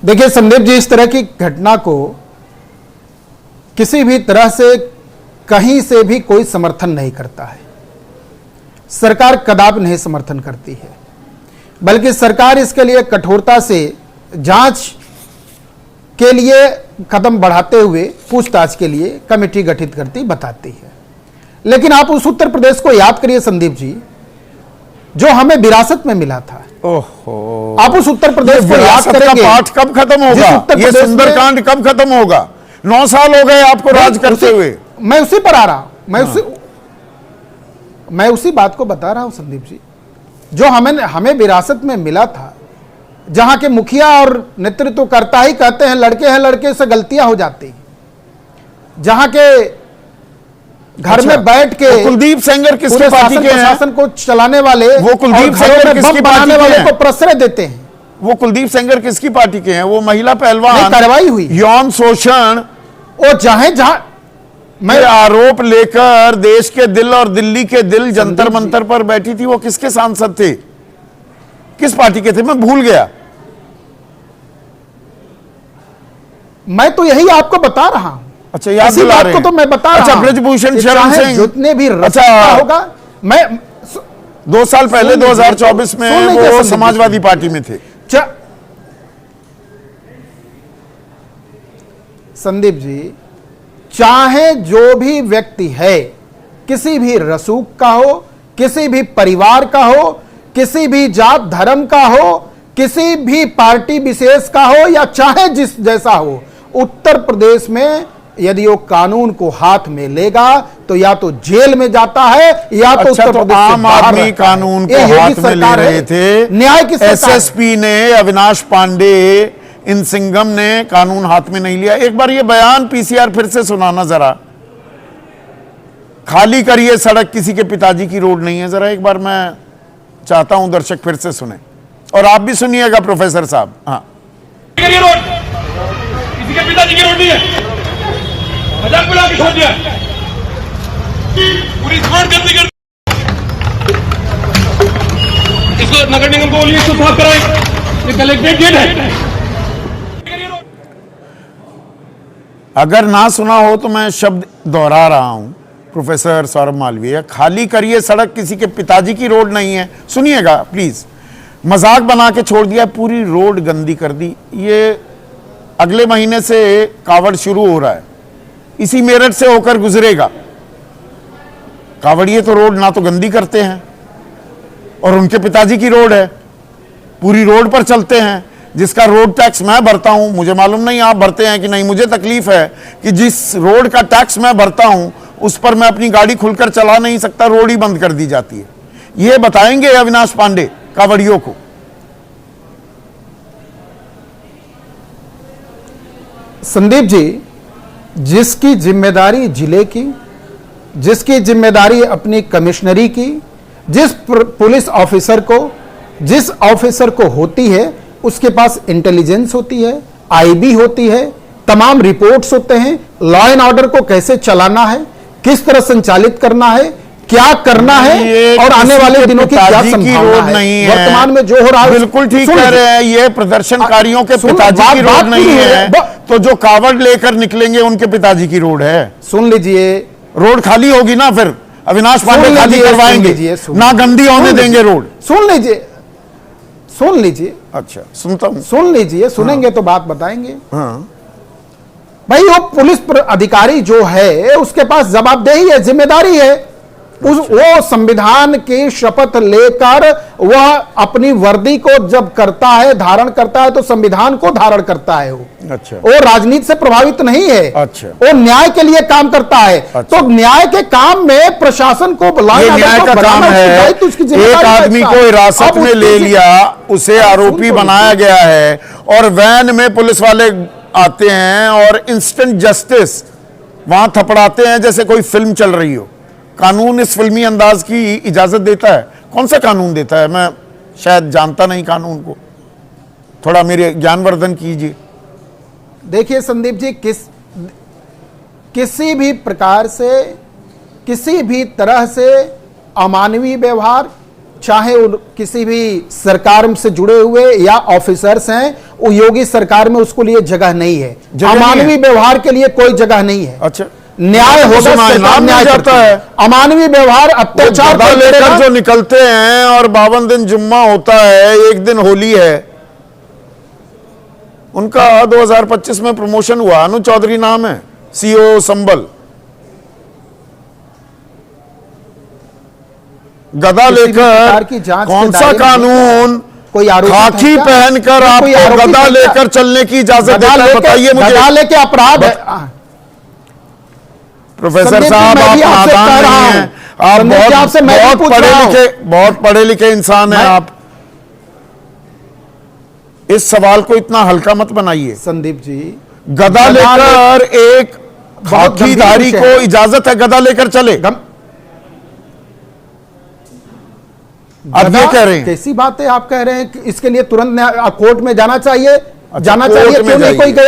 देखिए संदीप जी, इस तरह की घटना को किसी भी तरह से कहीं से भी कोई समर्थन नहीं करता है। सरकार कदापि नहीं समर्थन करती है, बल्कि सरकार इसके लिए कठोरता से जांच के लिए कदम बढ़ाते हुए पूछताछ के लिए कमेटी गठित करती बताती है। लेकिन आप उस उत्तर प्रदेश को याद करिए संदीप जी, जो हमें विरासत में मिला था। ओहो, आप उस उत्तर प्रदेश को याद करेंगे। पाठ कब खत्म होगा? ये सुंदरकांड कब खत्म होगा? 9 साल हो गए आपको राज करते हुए। मैं उसी पर आ रहा हूं, मैं उसी बात को बता रहा हूं संदीप जी, जो हमें विरासत में मिला था, जहां के मुखिया और नेतृत्व करता ही कहते हैं लड़के हैं, लड़के से गलतियां हो जाती, जहां के घर में बैठ के कुलदीप सेंगर किसके पार्टी के हैं? शासन को चलाने वाले, वो कुलदीप सेंगर किसकी बनाने वाले को प्रश्रय देते हैं। वो कुलदीप सेंगर किसकी पार्टी के हैं? वो महिला पहलवान, कार्रवाई हुई, यौन शोषण और जहां मैं आरोप लेकर देश के दिल और दिल्ली के दिल जंतर मंतर पर बैठी थी, वो किसके सांसद थे? किस पार्टी के थे? मैं भूल गया। मैं तो यही आपको बता रहा हूं। अच्छा, याद दिला रहे हैं। तो मैं बता रहा हूं। अच्छा, ब्रजभूषण शरण सिंह जितने भी अच्छा होगा, मैं 2 साल पहले 2024 में वो समाजवादी पार्टी में थे। संदीप जी, चाहे जो भी व्यक्ति है, किसी भी रसूख का हो, किसी भी परिवार का हो, किसी भी जात धर्म का हो, किसी भी पार्टी विशेष का हो, या चाहे जिस जैसा हो, उत्तर प्रदेश में यदि वो कानून को हाथ में लेगा तो या तो जेल में जाता है या तो उत्तर प्रदेश आम आदमी कानून को हाथ में ले रहे थे। न्याय की एसएसपी ने, अविनाश पांडे, इन सिंघम ने कानून हाथ में नहीं लिया। एक बार ये बयान पीसीआर फिर से सुनाना जरा। खाली करिए सड़क, किसी के पिताजी की रोड नहीं है। जरा एक बार मैं चाहता हूं दर्शक फिर से सुने, और आप भी सुनिएगा प्रोफेसर साहब। हाँ, रोड किसी के पिताजी की रोड नहीं है, मजाक बना के छोड़ दिया, पूरी रोड गंदी कर। इसको नगर निगम को बोलिए, इसको साफ कराएं, ये कलेक्ट्रेट गेट है। अगर ना सुना हो तो मैं शब्द दोहरा रहा हूं, प्रोफेसर सौरभ मालवीय, खाली करिए सड़क, किसी के पिताजी की रोड नहीं है। सुनिएगा प्लीज। मजाक बना के छोड़ दिया, पूरी रोड गंदी कर दी। ये अगले महीने से कावड़ शुरू हो रहा है, इसी मेरठ से होकर गुजरेगा। कावड़िए तो रोड ना तो गंदी करते हैं, और उनके पिताजी की रोड है, पूरी रोड पर चलते हैं, जिसका रोड टैक्स मैं भरता हूं। मुझे मालूम नहीं आप भरते हैं कि नहीं, मुझे तकलीफ है कि जिस रोड का टैक्स मैं भरता हूं उस पर मैं अपनी गाड़ी खुलकर चला नहीं सकता, रोड ही बंद कर दी जाती है। ये बताएंगे अविनाश पांडे कावड़ियों को। संदीप जी, जिसकी जिम्मेदारी जिले की, जिसकी जिम्मेदारी अपनी कमिश्नरी की, जिस पुलिस ऑफिसर को होती है, उसके पास इंटेलिजेंस होती है, आईबी होती है, तमाम रिपोर्ट्स होते हैं, लॉ एंड ऑर्डर को कैसे चलाना है, किस तरह संचालित करना है, क्या करना है, और आने वाले दिनों की क्या संभावना है। वर्तमान में जो हो रहा है, बिल्कुल ठीक कह रहे हैं, ये प्रदर्शनकारियों के पिताजी की रोड नहीं है, तो जो कावड़ लेकर निकलेंगे उनके पिताजी की रोड है। सुन लीजिए, रोड खाली होगी ना, फिर अविनाश पांडे खाली करवाएंगे ना, गंदी होने देंगे रोड। सुन लीजिए। अच्छा, सुनता हूं। सुन लीजिए, सुनेंगे तो बात बताएंगे। हाँ। भाई, वो पुलिस अधिकारी जो है उसके पास जवाबदेही है, जिम्मेदारी है। वो संविधान की शपथ लेकर वह अपनी वर्दी को जब करता है, धारण करता है, तो संविधान को धारण करता है वो। अच्छा। वो राजनीति से प्रभावित नहीं है। अच्छा। वो न्याय के लिए काम करता है। अच्छा। तो न्याय के काम में प्रशासन को न्याय का काम है। एक आदमी को हिरासत में ले लिया, उसे आरोपी बनाया गया है, और वैन में पुलिस वाले आते हैं और इंस्टेंट जस्टिस वहां थपड़ाते हैं जैसे कोई फिल्म चल रही हो। कानून इस फिल्मी अंदाज की इजाजत देता है? कौन सा कानून देता है? मैं शायद जानता नहीं कानून को, थोड़ा मेरे ज्ञानवर्धन कीजिए। देखिए संदीप जी, किसी भी प्रकार से, किसी भी तरह से अमानवीय व्यवहार, चाहे किसी भी सरकार से जुड़े हुए या ऑफिसर्स हैं, वो योगी सरकार में उसको लिए जगह नहीं है। अमानवीय व्यवहार के लिए कोई जगह नहीं है। अच्छा, न्याय होगा, सरकार न्याय करता है। अमानवीय व्यवहार, अत्याचार लेकर जो निकलते हैं और 52 दिन जुम्मा होता है, एक दिन होली है, उनका 2025 में प्रमोशन हुआ, अनु चौधरी नाम है, सीओ संबल। गदा लेकर कौन सा कानून कोई खाकी पहनकर आपको गदा लेकर चलने की इजाजत देता है? बताइए मुझे। गदा लेके अपराध है। प्रोफेसर साहब, आप नादान नहीं हैं, आप बहुत पढ़े लिखे इंसान हैं। आप इस सवाल को इतना हल्का मत बनाइए। संदीप जी, गदा लेकर एक खाकीधारी को इजाजत है गदा लेकर चले? अब ये कह रहे हैं, कैसी बात है आप कह रहे हैं कि इसके लिए तुरंत कोर्ट में जाना चाहिए? जाना चाहिए, क्यों नहीं कोई गया?